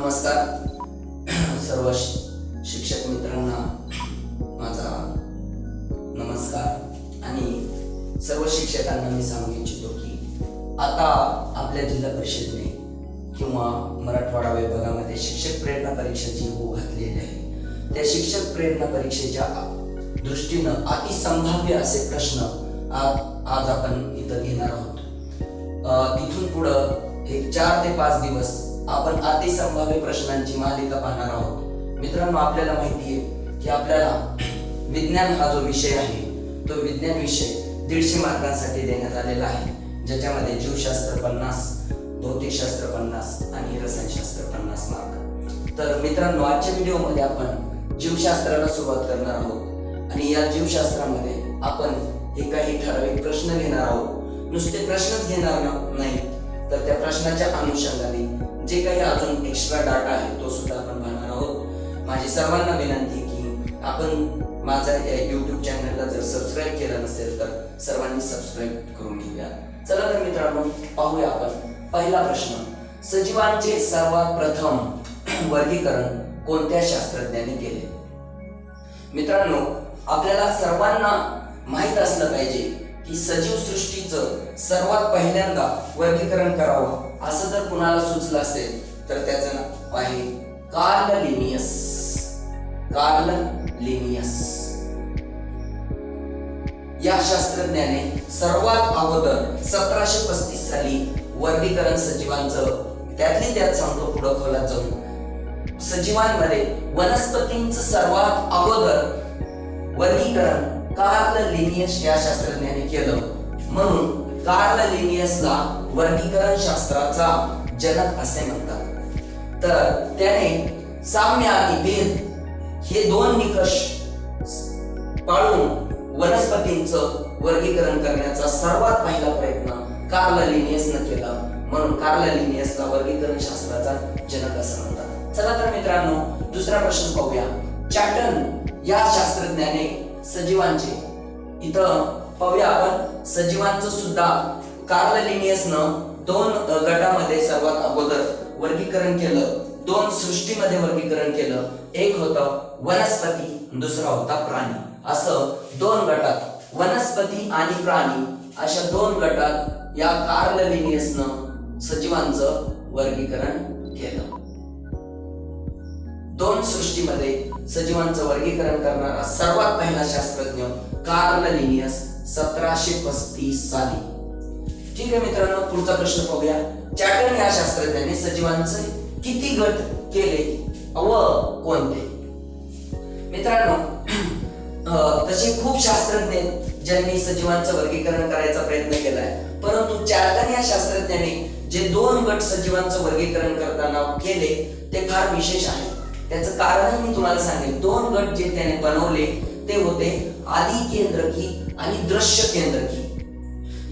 नमस्कार सर्व शिक्षक मित्रांना माझा नमस्कार आणि सर्व शिक्षकांना मी सांगू इच्छितो की आता आपल्या जिल्हा परिषदेने किंवा मराठवाडा विभागामध्ये शिक्षक प्रेरणा परीक्षा जी होऊ घातलेली आहे त्या शिक्षक प्रेरणा परीक्षेच्या दृष्टीनं अतिसंभाव्य असे प्रश्न आज आपण इथं घेणार आहोत। इथून पुढं एक 4 ते 5 दिवस आपण अतिसंभाव्य प्रश्नांची मालिका पाहणार आहोत। मित्रांनो, आपल्याला माहिती आहे की आपल्याला विज्ञान हा जो विषय आहे तो विज्ञान विषय 150 मार्कांसाठी देण्यात आलेला आहे, ज्याच्यामध्ये जीवशास्त्र 50, भौतिकशास्त्र 50 आणि रसायनशास्त्र 50 मार्क। तर मित्रांनो, आजच्या व्हिडिओमध्ये आपण जीवशास्त्राला सुरुवात करणार आहोत आणि या जीवशास्त्रामध्ये आपण हे काही ठराविक प्रश्न घेणार आहोत। नुसते प्रश्नच घेणार नाही तर त्या प्रश्नाच्या अनुषंगाने जे काही अजून एक्स्ट्रा डाटा आहे तो सुद्धा आपण पाहणार आहोत। माझी सर्वांना विनंती की आपण माझ्या YouTube चॅनलला जर सबस्क्राईब केलं नसेल तर सर्वांनी सबस्क्राईब करून घेऊया। चला तर मित्रांनो, पाहूया आपण पहिला प्रश्न। सजीवांचे सर्वात प्रथम वर्गीकरण कोणत्या शास्त्रज्ञांनी केले? मित्रांनो, आपल्याला सर्वांना माहित असलं पाहिजे की सजीव सृष्टीचं सर्वात पहिल्यांदा वर्गीकरण करावं असं जर कुणाला सुचलं असेल तर त्याचं नाव आहे कार्ल लिनियस। कार्ल लिनियस या शास्त्रज्ञाने सर्वात अगोदर 1735 साली वर्गीकरण सजीवांचं त्यातली त्यात सांगतो पुढं खोलात जाऊन सजीवांमध्ये वनस्पतींचं सर्वात अगोदर वर्गीकरण कार्ल लिनियस या शास्त्रज्ञाने केलं, म्हणून कार्ल लिनियसला वर्गीकरण शास्त्राचा जनक असे म्हणतात। तर त्याने साम्य आणि भेद हे 2 निकष पाळून वनस्पतींचं वर्गीकरण करण्याचा सर्वात पहिला प्रयत्न कार्ल लिनियसने केला, म्हणून कार्ल लिनियसला वर्गीकरण शास्त्राचा जनक असं म्हणतात। चला तर मित्रांनो, दुसरा प्रश्न पाहूया। चॅटन या शास्त्रज्ञाने सजीवांचे इथं पाहूया आपण सजीवांचं सुद्धा कार्ल लिनियसनं 2 गटामध्ये सर्वात अगोदर वर्गीकरण केलं, 2 सृष्टीमध्ये वर्गीकरण केलं। एक होतं वनस्पती, दुसरा होता प्राणी। असं 2 गटात वनस्पती आणि प्राणी अशा 2 गटात या कार्ल लिनियसनं सजीवांचं वर्गीकरण केलं। 2 सृष्टीमध्ये सजीवांचं वर्गीकरण करणारा सर्वात पहिला शास्त्रज्ञ कार्ल लिनियस 1735 साली। ठीक आहे मित्रांनो, पुढचा प्रश्न पाहूया। चॅटन या शास्त्रज्ञाने सजीवांचे किती गट केले व कोणते? मित्रांनो, तसे खूप शास्त्रज्ञ ज्यांनी सजीवांचं वर्गीकरण करायचा प्रयत्न केलाय, परंतु चॅटन या शास्त्रज्ञाने जे 2 गट सजीवांचं वर्गीकरण करताना केले ते फार विशेष आहे। त्याचं कारण मी तुम्हाला सांगेन। 2 गट जे त्याने बनवले ते होते आदी केंद्रकी आणि दृश्य केंद्रकी।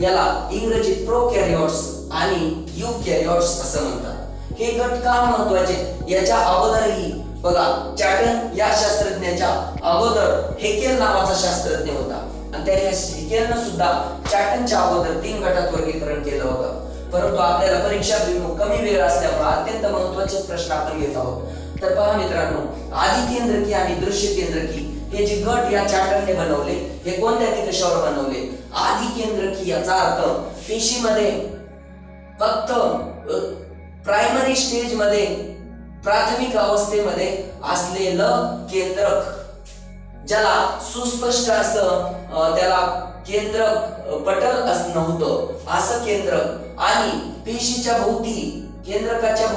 याला इंग्रजीत प्रोकॅरियोट्स आणि यूकॅरियोट्स असं म्हणतात। हे गट का महत्त्वाचे? याच्या अगोदरही बघा, चॅटन या शास्त्रज्ञाच्या अगोदर हेकेल नावाचा शास्त्रज्ञ होता आणि त्या हेकेलनं सुद्धा चॅटनच्या अगोदर 3 गटात वर्गीकरण केलं होतं। परंतु आपल्याला परीक्षा कमी वेळ असल्यामुळे अत्यंत महत्त्वाचे प्रश्न आपण घेत आहोत। तर पहा मित्रांनो, आदी केंद्रकी आणि दृश्य केंद्रकी हे जे गट या चॅटनने बनवले हे कोणत्या निकषावर बनवले? आदी केंद्रकी याचा अर्थ पेशीमध्ये फक्त प्रायमरी स्टेज मध्ये प्राथमिक अवस्थेमध्ये असलेलं केंद्रक, ज्याला सुस्पष्ट असं त्याला केंद्रक पटल असं नव्हतं असं केंद्रक, आणि पेशीच्या भोवती केंद्रकाच्या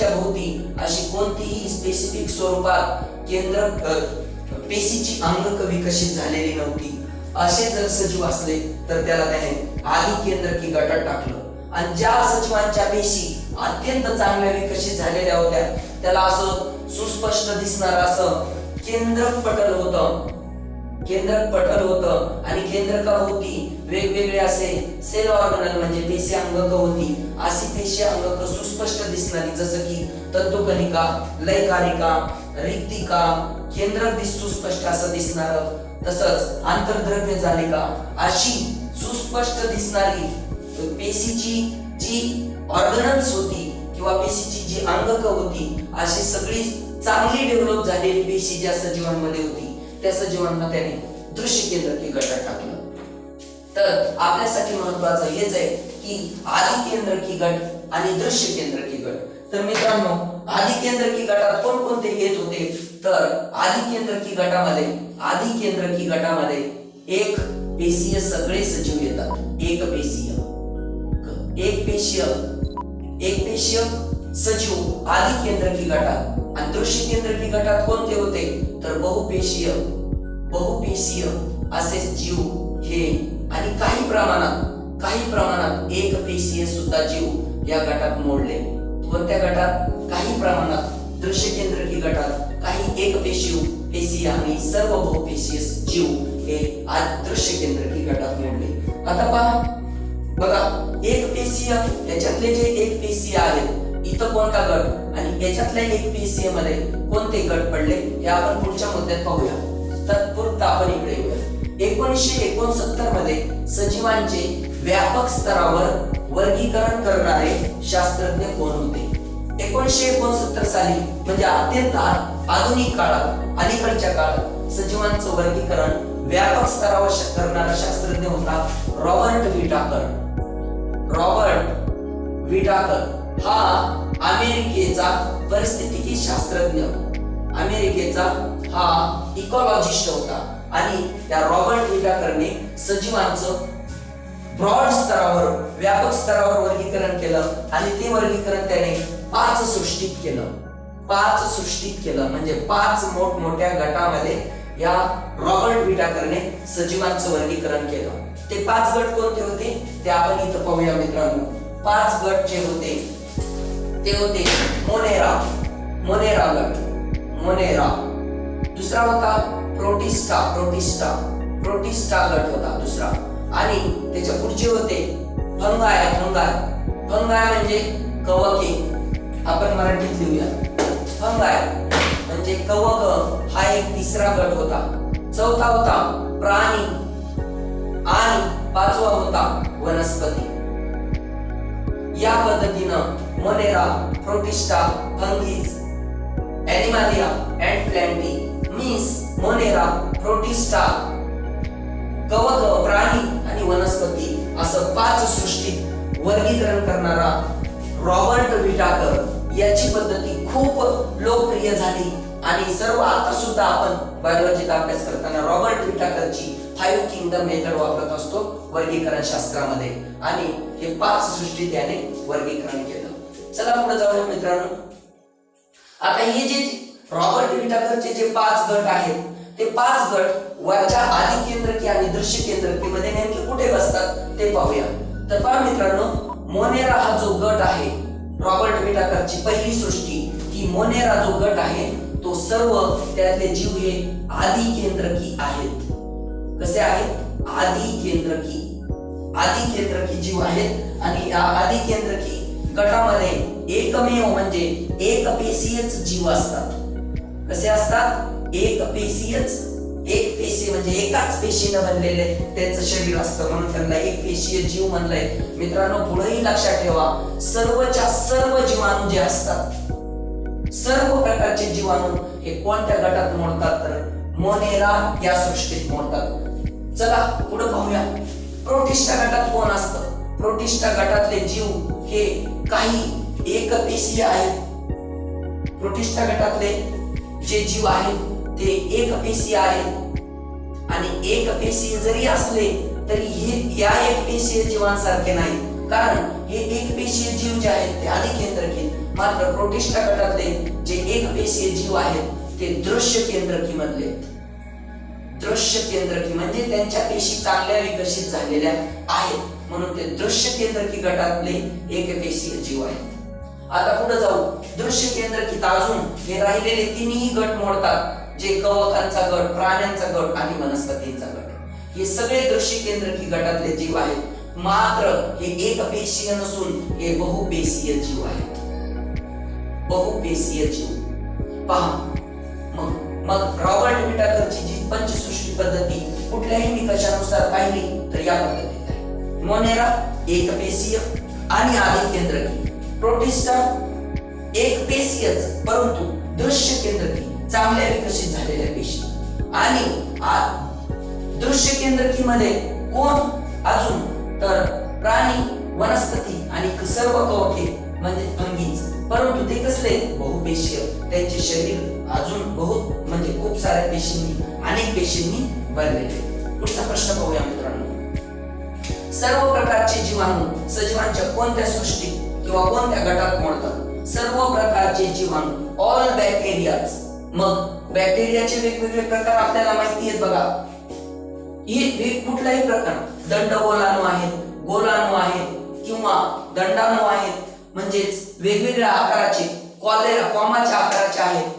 भोवती अशी कोणतीही स्पेसिफिक स्वरूपात पेशीची अंगक विकसित झालेली नव्हती असे जर सजीव असले तर त्याला त्याने आदी केंद्रकी गटात टाकलं। आणि ज्या सजीवांच्या पेशी अत्यंत चांगल्या विकसित झालेल्या होत्या त्याला असं सुस्पष्ट दिसणार असं केंद्रक पटल होतं आणि केंद्रकाभोवती वेगवेगळे असे सेल ऑर्गनल म्हणजे पेशी अंगक होती। अशी पेशी अंगक सुस्पष्ट दिसणारी, जसं की तंतुकणिका, लयकारिका, रिक्तिका, केंद्रक सुस्पष्ट असं दिसणार, तसंच आंतरद्रव्य जालिका अशी सुस्पष्ट दिसणारी पेशीची जी ऑर्गनल्स होती किंवा पेशीची जी अंगक होती अशी सगळी चांगली डेव्हलप झालेली पेशी ज्या सजीवांमध्ये होती त्या सजीवांना त्याने दृश्य केंद्रकी गटात टाकलं. तर आपल्यासाठी महत्वाचं हेच आहे की आदि केंद्रकी गट आणि दृश्य केंद्रकी गट. तर मित्रांनो, आदि केंद्रकी गटात कोणकोणते येत होते? तर आदि केंद्रकी गटामध्ये एक पेशीय सगळे सजीव येतात. एक पेशीय सजीव आदि केंद्रकी गटात. आणि दृश्य केंद्रकी गटात कोणते होते? तर बहुपेशीय असे जीव हे आणि काही प्रमाणात एक पेशीय सुद्धा जीव या गटात मोडले. कोणत्या गटात? काही प्रमाणात दृश्य केंद्रकी गटात काही एक पेशीय आणि सर्व बहुपेशीय जीव हे दृश्य केंद्रकी गटात मोडले. आता बघा, एक पेशीय याच्यातले जे एक पेशीय आहेत इथं कोणता गट आणि याच्यातल्या एक पेशीय मध्ये कोणते गट पडले हे आपण पुढच्या मुद्द्यात पाहूया. तत्पुरता आपण इकडे येऊया. 1969 मध्ये सजीवांचे व्यापक स्तरावर वर्गीकरण करणारे शास्त्रज्ञ कोण होते? 1969 साली म्हणजे अत्यंत आधुनिक काळात, अलीकडच्या काळात सजीवांचं वर्गीकरण व्यापक स्तरावर करणारा शास्त्रज्ञ होता रॉबर्ट विटाकर. हा अमेरिकेचा परिस्थितिकी शास्त्रज्ञ, अमेरिकेचा हा इकॉलॉजिस्ट होता. आणि त्या रॉबर्ट विटाकरने सजीवांचं ब्रॉड स्तरावर, व्यापक स्तरावर वर्गीकरण केलं आणि ते वर्गीकरण त्याने पाच सृष्टीत केलं. म्हणजे 5 मोठमोठ्या गटामध्ये या रॉबर्ट विटाकरने सजीवांचं वर्गीकरण केलं. ते 5 गट कोणते होते ते आपण इथं पाहूया मित्रांनो. 5 गट जे होते ते होते मोनेरा गट. दुसरा होता प्रोटिस्टा गट होता दुसरा. आणि त्याच्या पुढचे होते फंगाय म्हणजे कवके. आपण मराठीत लिहूया. फंगाय म्हणजे कवक, हा एक तिसरा गट होता. चौथा होता प्राणी आणि 5वा होता वनस्पती. या पद्धतीनं Monera, Protista, fungi, Animalia and Plantae means Monera, Protista, कवक, प्राणी आणि वनस्पती असं 5 सृष्टीत वर्गीकरण करणारा रॉबर्ट विटाकर याची पद्धती खूप लोकप्रिय झाली. आणि सर्व आता सुद्धा आपण बायोलॉजीचा अभ्यास करताना रॉबर्ट विटाकरची 5 किंगडम मेथड वापरत असतो वर्गीकरण शास्त्रामध्ये. आणि हे 5 सृष्टीत त्याने वर्गीकरण केलं. चला पुढे जाऊया मित्रांनो. आता हे जे रॉबर्ट विटाकरचे जे 5 गट आहेत ते 5 गट वरच्या आदि केंद्रकी आणि दृश्य केंद्रकी मध्ये नेमके कुठे बसतात ते पाहूया. तर पहा मित्रांनो, मोनेरा हा जो गट आहे, रॉबर्ट विटाकरची पहिली सृष्टी ही मोनेरा जो गट आहे तो सर्व त्यातले जीव हे आदि केंद्रकी आहेत. कसे आहेत? आदि केंद्रकी जीव आहेत. आणि या आदि केंद्रकी गटामध्ये एकमेव म्हणजे एक पेशीयच जीव असतात. कसे असतात? एक पेशीय म्हणजे एकाच पेशीने बनलेले त्यांचं शरीर असतं, म्हणून त्यांना एक पेशीय जीव म्हणलंय. मित्रांनो, पुढेही लक्षात ठेवा, सर्वच्या सर्व जीवाणू जे असतात, सर्व प्रकारचे जीवाणू हे कोणत्या गटात मोडतात? तर मोनेरा या सृष्टीत मोडतात. चला पुढे पाहूया. प्रोटिस्टा गटात कोण असतं? प्रोटिस्टा गटातले जीव हे काही एक पेशीय आहेत. प्रोटिस्टा गटातले जे जीव आहेत ते एक पेशीय आहेत. आणि एक पेशीय जरी असले तरी हे या एक पेशीय जीवांसारखे नाही, कारण हे एक पेशीय जीव जे आहेत ते आदि केंद्रकी. मात्र प्रोटिस्टा गटातले जे एक पेशीय जीव आहेत ते दृश्य केंद्रकी मधले. दृश्य केंद्रकी म्हणजे त्यांच्या पेशी चांगल्या विकसित झालेल्या आहेत, म्हणून ते दृश्य केंद्रकी गटातले एक पेशीय जीव आहेत. आता पुढे जाऊ. दृश्य केंद्रकीत अजून हे राहिलेले 3ही गट मोडतात, जे कवकांचा गट, प्राण्यांचा गट आणि वनस्पतींचा गट. हे सगळे दृश्य केंद्रकी गटातले जीव आहेत. मात्र हे एक पेशीय नसून हे बहुपेशीय जीव आहेत. बहुपेशीय जीव पहा. मग रॉबर्ट विटाकरची जी पंचसृष्टी पद्धती कुठल्याही निकषानुसार पाहिली तर या पद्धतीत आहे. मोनेरा एक पेशीय आणि आदि केंद्रकी, प्रोटिस्टा एक पेशीयच परंतु दृश्य केंद्रकी चांगल्या विकसित झालेल्या पेशी आणि दृश्य केंद्रकीमध्ये कोण अजून तर प्राणी वनस्पती आणि सर्व कवके म्हणजे फंगीज परंतु ते कसले बहुपेशीय त्यांचे शरीर अजून बहुत म्हणजे खूप साऱ्या पेशींनी अनेक पेशींनी बनलेले। पुढचा प्रश्न पाहूया मित्रांनो, सर्व प्रकारचे जीवाणू सजीवांच्या कोणत्या सृष्टी किंवा कोणत्या गटात मोडतात? सर्व प्रकारचे जीवाणू ऑल बॅक्टेरियाज। मग बॅक्टेरियाचे वेगवेगळे प्रकार आपल्याला माहिती आहेत बघा, हे कुठलाही प्रकार दंडगोलाणू आहेत, गोलाणू आहेत किंवा दंडाणू आहेत म्हणजेच वेगवेगळ्या आकाराचे कॉमाच्या आकाराचे आहेत,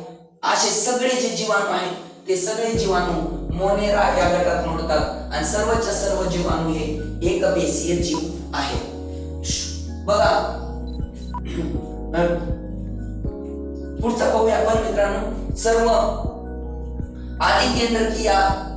असे सगळे जे जीवाणू आहेत ते सगळे जीवाणू मोनेरा या गटात मोडतात आणि सर्वच्या सर्व जीवाणू हे एकपेशीय जीव आहेत। बघा पुढचा पाहूया आपण मित्रांनो, सर्व आदिकेंद्रकी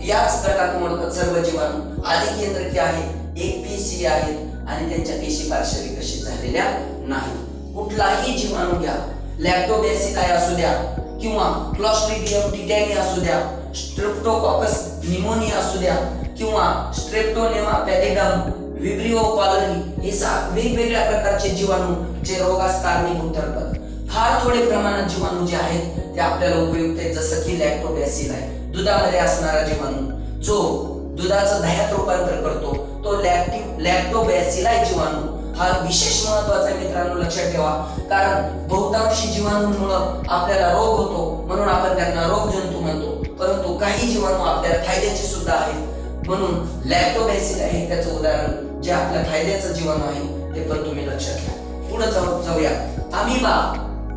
याच गटात मोडतात सर्व जीवाणू आदिकेंद्रकी आहेत, एकपेशीय आहेत आणि त्यांच्या पेशी फारशा विकसित झालेल्या नाही। कुठलाही जीवाणू घ्या, लॅक्टोबॅसिलाई असू द्या किंवा क्लॉस्ट्रिडियम टिटॅनी असू द्या, स्ट्रेप्टोकॉकस निमोनिया असू द्या किंवा स्ट्रेप्टोनेमा पॅलिडम, विब्रिओ कॉलरी, हे वेगवेगळ्या प्रकारचे जीवाणू जे रोगास कारणीभूत ठरतात। फार थोडे प्रमाणात जीवाणू जे आहेत ते आपल्याला उपयुक्त आहेत, जसं की लॅक्टोबॅसिलाई दुधामध्ये असणारा जीवाणू जो दुधाचं दह्यात रूपांतर करतो तो लॅक्टोबॅसिलाई जीवाणू हा विशेष महत्वाचा मित्रांनो लक्षात ठेवा, कारण बहुतांशी जीवाणूंमुळे आपल्याला रोग होतो म्हणून आपण त्यांना रोगजंतू म्हणतो, परंतु काही जीवाणू आपल्याला फायद्याचे सुद्धा आहेत म्हणून लॅक्टोबॅसिलाई हे त्याचं उदाहरण जे आपल्या फायद्याचं जीवाणू आहे ते पण तुम्ही लक्षात घ्या। पुढे जाऊया, अमिबा,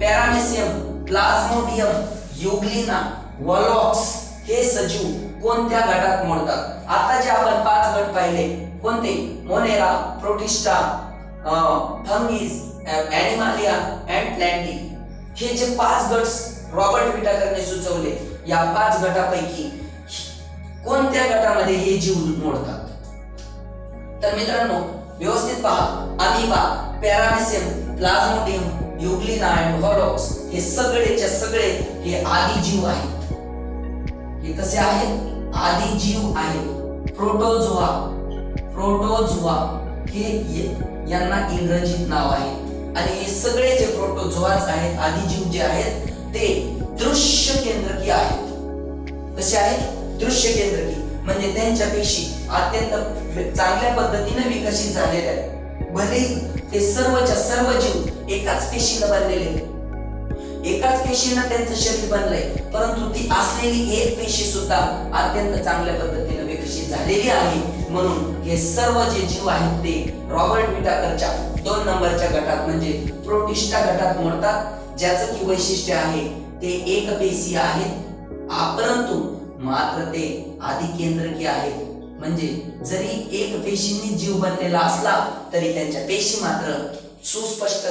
पॅरामेसियम, प्लाझ्मोडियम, युग्लिना, वॉलॉक्स हे सजीव कोणत्या गटात मोडतात? आता जे आपण 5 गट पाहिले कोणते? Monera, Protista, fungi, ॲनिमालिया and plenty, हे जे 5 गट रॉबर्ट विटाकरने सुचवले या 5 गटापैकी कोणत्या गटामध्ये हे जीव मोडतात? तर मित्रांनो व्यवस्थित पहा, अमिबा, पॅरामेसियम, प्लाझ्मोडियम, युग्लिना अँड वॉलॉक्स हे सगळेच्या सगळे हे आदी जीव आहेत। हे कसे आहेत? आदी जीव आहेत। प्रोटोझोआ हे यांना इंग्रजीत नाव आहे आणि हे सगळे जे प्रोटोझोआज आहेत आदी जीव जे आहेत ते दृश्य केंद्रकी आहेत। कसे आहेत? दृश्य केंद्रकी म्हणजे त्यांच्या पेशी अत्यंत चांगल्या पद्धतीने विकसित झालेल्या आहेत। भले ते सर्वच्या सर्व जीव एकाच पेशीने बनलेले, एकाच पेशीने त्यांचं शरीर बनलंय, परंतु ती असलेली एक पेशी सुद्धा अत्यंत चांगल्या पद्धतीने विकसित झालेली आहे म्हणून हे सर्व जे जीव आहेत ते रॉबर्ट विटाकरच्या 2 नंबरच्या गटात म्हणजे प्रोटिस्टा गटात मोडतात, ज्याचं की वैशिष्ट्य आहे ते एकपेशीय आहेत परंतु मात्र ते आदिकेंद्रकी आहेत। म्हणजे जरी एक पेशींनी जीव बनलेला असला तरी त्यांच्या पेशी मात्र सुस्पष्ट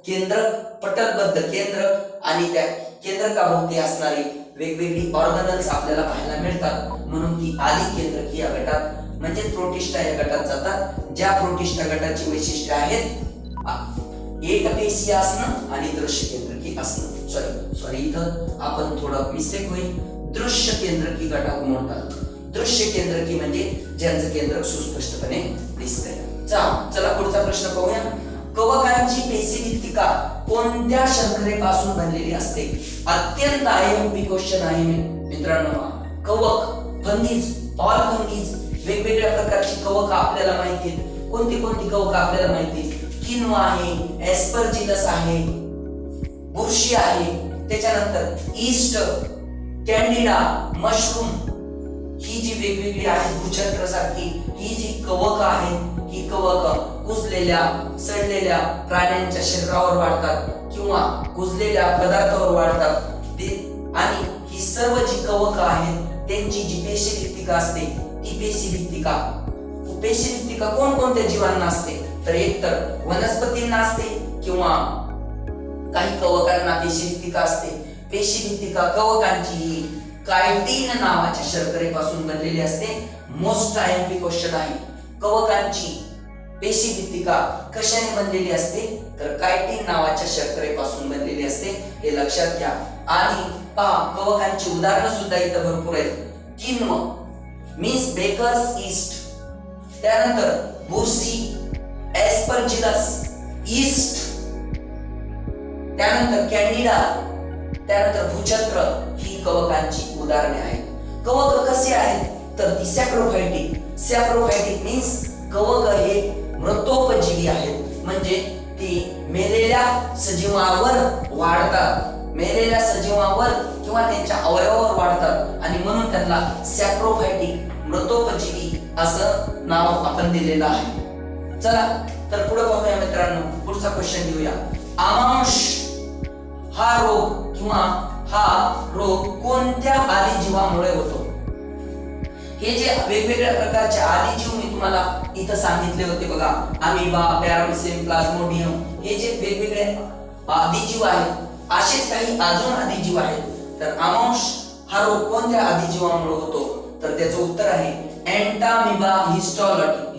केंद्रक, पटलबद्ध केंद्रक आणि त्या केंद्रकाभोवती असणारी वेगवेगळी ऑर्गनल्स आपल्याला पाहायला मिळतात म्हणून ती आदिकेंद्रकी या गटात म्हणजे प्रोटिस्टा या गटात जातात। ज्या प्रोटिस्टा गटाची वैशिष्ट्ये आहेत एकपेशीय असणं आणि दृश्य केंद्रकी असणं। सॉरी इथं आपण थोडं मिस्टेक होईल, दृश्य केंद्रकी गटात मोडतात। दृश्य केंद्रकी म्हणजे ज्यांचं केंद्रक सुस्पष्टपणे दिसतंय। चला पुढचा प्रश्न पाहूया, कवकांची पेशीभित्तिका कोणत्या शर्करेपासून बनलेली असते? अत्यंत आयएमपी क्वेश्चन आहे मित्रांनो। कवक, फंगीज, ऑल फंगीज, वेगवेगळ्या प्रकारची कवक आपल्याला माहिती आहेत। कोणती कोणती कवक आपल्याला माहिती आहेत? किन्वा आहे, एस्परजिलस आहे, बुरशी आहे, त्याच्यानंतर ईस्ट, कॅन्डिडा, मशरूम, ही जी वेगवेगळी आहेत भूचक्र सारखी ही जी कवक आहेत ही कवक कुजलेल्या सडलेल्या प्राण्यांच्या शरीरावर वाढतात किंवा कुजलेल्या पदार्थावर वाढतात आणि ही सर्व जी कवक आहेत त्यांची जी पेशीभित्तिका असते ती पेशीभित्तिका कोणकोणत्या जीवांना असते? तर एक तर वनस्पतींना असते किंवा काही कवकांना पेशीभित्तिका असते। पेशीभित्तिका कवकांची कायटिन नावाच्या शर्करेपासून बनलेली असते। मोस्ट आयएमपी क्वेश्चन आहे, कवकांची पेशीभित्तिका कशाने बनलेली असते तर कायटिन नावाच्या शर्करेपासून बनलेली असते, हे लक्षात घ्या. आणि पहा कवकांची उदाहरणं सुद्धा इथं भरपूर आहेत. किण्व मीन्स बेकर्स ईस्ट, त्यानंतर बुरशी, एस्परजिलस, ईस्ट, त्यानंतर कॅन्डिडा, त्यानंतर भूछत्र ही कवकांची उदाहरणे आहेत. कवक कसे आहेत तर ती सॅप्रोफायटिक. सॅप्रोफायटिक मीन्स कवक हे मृतोपजीवी आहेत, म्हणजे ती मेलेल्या सजीवावर वाढतात, मेलेल्या सजीवावर किंवा त्यांच्या अवयवावर वाढतात आणि म्हणून त्यांना सॅप्रोफायटिक मृतोपजीवी असं नाव आपण दिलेलं आहे. चला तर पुढे पाहूया मित्रांनो, पुढचा क्वेश्चन घेऊया. आमांश हा रोग किंवा हा रोग कोणत्या आदिजीवामुळे होतो? हे जे वेगवेगळ्या प्रकारचे आदिजीव मी तुम्हाला इथं सांगितले होते बघा, अमिबा, पॅरामेसियम, प्लाझ्मोडियम, हे जे वेगवेगळे आदिजीव आहेत, असेच काही अजून आदिजीव आहेत. तर आमांश हा रोग कोणत्या आदिजीवामुळे होतो तर त्याचं उत्तर आहे एंटामिबा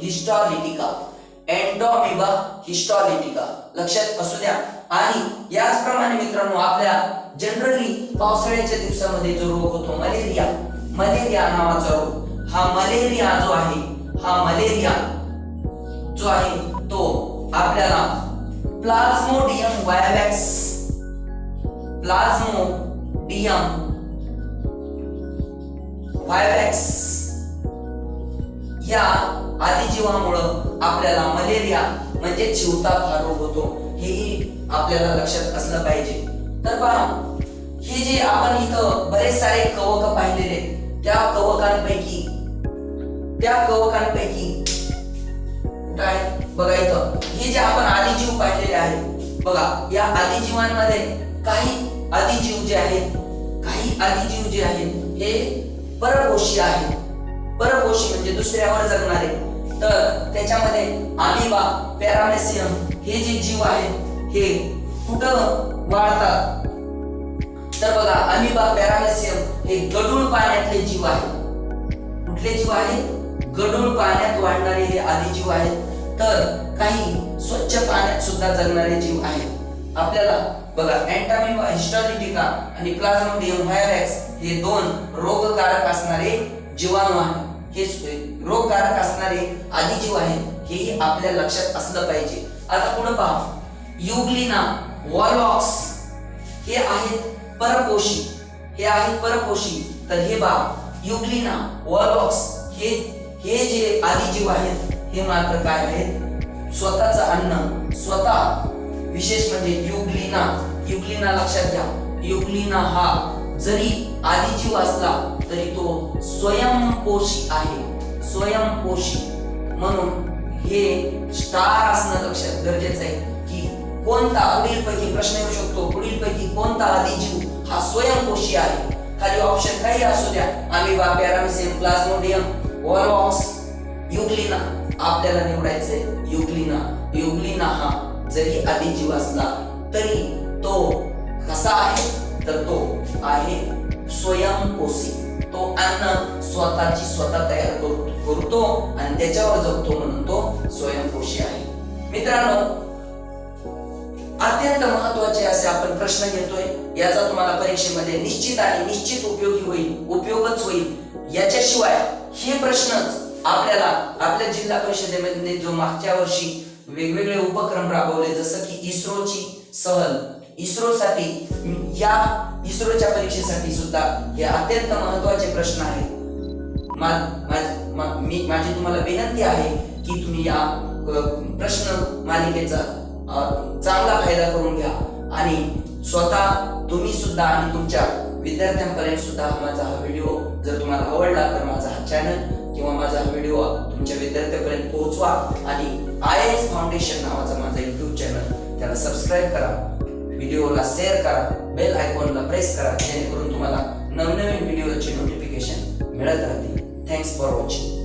हिस्टोलिटिका. एंटामिबा हिस्टोलिटिका लक्षात असू द्या. आणि याचप्रमाणे मित्रांनो आपल्या जनरली पावसाळ्याच्या दिवसामध्ये जो रोग होतो मलेरिया, मलेरिया नावाचा रोग, हा मलेरिया जो आहे, हा मलेरिया जो आहे तो आपल्याला प्लाझ्मोडियम वायवॅक्स, प्लाझ्मोडियम वायवॅक्स या आदिजीवामुळं आपल्याला मलेरिया म्हणजे चिवताप हा रोग होतो, हेही आपल्याला लक्षात असलं पाहिजे. तर पहा हे जे आपण इथं बरेच सारे कवक पाहिलेले, त्या कवकांपैकी काय बघा इथं हे जे आपण आदिजीव पाहिलेले आहेत बघा, या आदिजीवांमध्ये काही आदिजीव जे आहेत हे परपोषी आहेत. परपोषी म्हणजे दुसऱ्यावर जगणारे. तर त्याच्यामध्ये अमिबा, पॅरामेसियम हे जे जीव आहेत हे कुठं वाढतात तर बघा अमिबा, पॅरामेसियम हे गढूळ पाण्यातले जीव आहेत. कुठले जीव आहेत? गढूळ पाण्यात वाढणारे हे आदिजीव आहेत. तर काही स्वच्छ पाण्यात सुद्धा जगणारे जीव आहेत. आपल्याला बघा एंटामिबा हिस्टोलिटिका आणि प्लाझ्मोडियम वायवॅक्स हे दोन रोगकारक असणारे जीवाणू आहेत. हे रोगकारक असणारे आदिजीव आहेत, हेही आपल्या लक्षात असलं पाहिजे. आता पुढे पहा, युग्लिना, वॉलॉक्स हे आहेत परपोषी, हे आहेत परपोषी. तर हे पहा युग्लिना, वॉलॉक्स हे जे आदिजीव आहेत हे मात्र काय आहेत? स्वतःचं अन्न स्वतः, विशेष म्हणजे युग्लिना लक्षात घ्या. युग्लिना हा जरी आदिजीव असला तरी तो स्वयंपोषी आहे, स्वयंपोषी. म्हणून हे स्टार असणं लक्षात गरजेचं आहे की कोणता पुढीलपैकी प्रश्न येऊ शकतो, पुढीलपैकी कोणता आदिजीव हा स्वयंपोषी आहे. खाली ऑप्शन काही असू द्या, अमिबा, पॅरामेसियम, प्लाझ्मोडियम, वॉलॉक्स, युग्लिना. आपल्याला निवडायचंय युग्लिना. युग्लिना हा जरी आदिजीव असला तरी तो कसा आहे तर तो आहे स्वयंपोषी. तो अन्न स्वतःची स्वतः तयार करतो आणि त्याच्यावर जगतो, म्हणून तो स्वयंपोषी आहे. मित्रांनो अत्यंत महत्त्वाचे असे आपण प्रश्न घेतोय, याचा तुम्हाला परीक्षेमध्ये निश्चित आणि निश्चित उपयोगी होईल, उपयोगच होईल. याच्याशिवाय हे प्रश्नच आपल्याला आपल्या जिल्हा परिषदेमध्ये जो मागच्या वर्षी वेगवेगळे उपक्रम राबवले, जसं की इस्रोची सहल, इस्रोसाठी या इस्रोच्या परीक्षेसाठी सुद्धा हे अत्यंत महत्त्वाचे प्रश्न आहेत. माझी तुम्हाला विनंती आहे की तुम्ही या प्रश्न मालिकेचा चांगला फायदा करून घ्या आणि स्वतः तुम्ही सुद्धा आणि तुमच्या विद्यार्थ्यांपर्यंत सुद्धा माझा हा व्हिडिओ जर तुम्हाला आवडला तर माझा हा चॅनल किंवा माझा हा व्हिडिओ तुमच्या विद्यार्थ्यांपर्यंत पोहोचवा आणि IAS फाउंडेशन नावाचा माझा YouTube चॅनल त्याला सबस्क्राईब करा, व्हिडिओला शेअर करा, बेल आयकॉनला प्रेस करा, जेणेकरून तुम्हाला नवनवीन व्हिडिओचे नोटिफिकेशन मिळत राहतील. Thanks for watching.